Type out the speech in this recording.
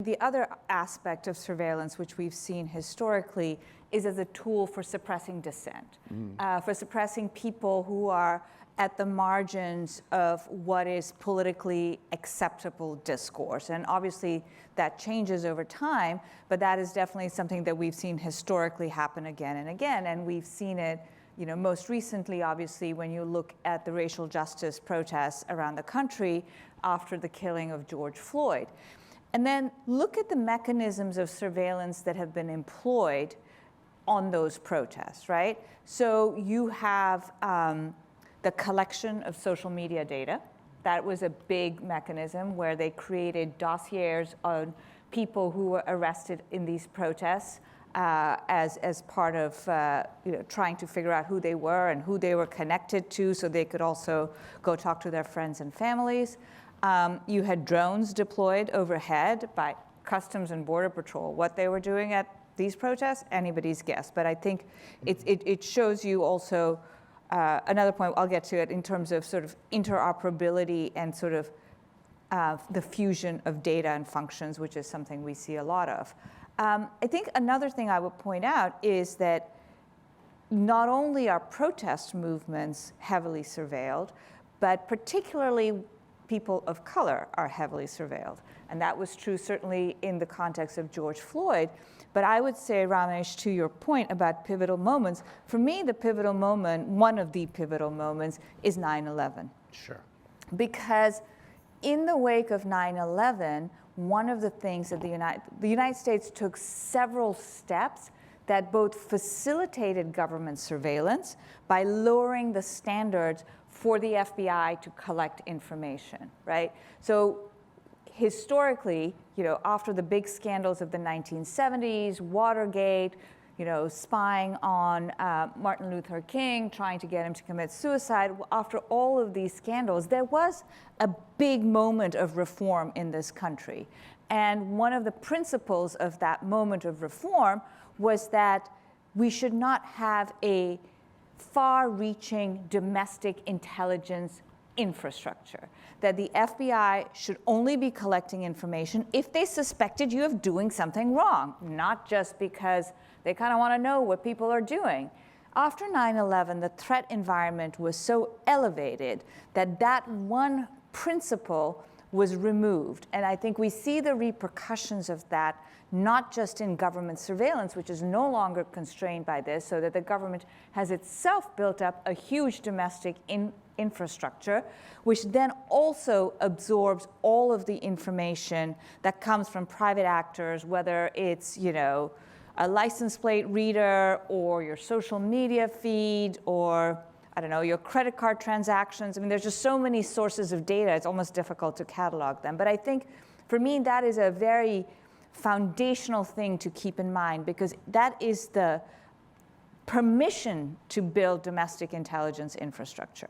the other aspect of surveillance, which we've seen historically, is as a tool for suppressing dissent, for suppressing people who are at the margins of what is politically acceptable discourse. And obviously that changes over time, but that is definitely something that we've seen historically happen again and again. And we've seen it, most recently, obviously, when you look at the racial justice protests around the country after the killing of George Floyd. And then look at the mechanisms of surveillance that have been employed on those protests, right? So you have the collection of social media data. That was a big mechanism where they created dossiers on people who were arrested in these protests as part of trying to figure out who they were and who they were connected to, so they could also go talk to their friends and families. You had drones deployed overhead by Customs and Border Patrol. What they were doing at these protests, anybody's guess. But I think it shows you also another point, I'll get to it, in terms of sort of interoperability and sort of the fusion of data and functions, which is something we see a lot of. I think another thing I would point out is that not only are protest movements heavily surveilled, but particularly people of color are heavily surveilled. And that was true certainly in the context of George Floyd. But I would say, Ramesh, to your point about pivotal moments, for me, the pivotal moment, one of the pivotal moments, is 9/11. Sure. Because in the wake of 9/11, one of the things that the United States took several steps that both facilitated government surveillance by lowering the standards for the FBI to collect information, right? So historically, after the big scandals of the 1970s, Watergate, spying on Martin Luther King, trying to get him to commit suicide, after all of these scandals, there was a big moment of reform in this country. And one of the principles of that moment of reform was that we should not have a far-reaching domestic intelligence infrastructure, that the FBI should only be collecting information if they suspected you of doing something wrong, not just because they kind of want to know what people are doing. After 9/11, the threat environment was so elevated that that one principle was removed. And I think we see the repercussions of that not just in government surveillance, which is no longer constrained by this, so that the government has itself built up a huge domestic infrastructure, which then also absorbs all of the information that comes from private actors, whether it's, a license plate reader or your social media feed or, I don't know, your credit card transactions. I mean, there's just so many sources of data, it's almost difficult to catalog them. But I think, for me, that is a very foundational thing to keep in mind, because that is the permission to build domestic intelligence infrastructure.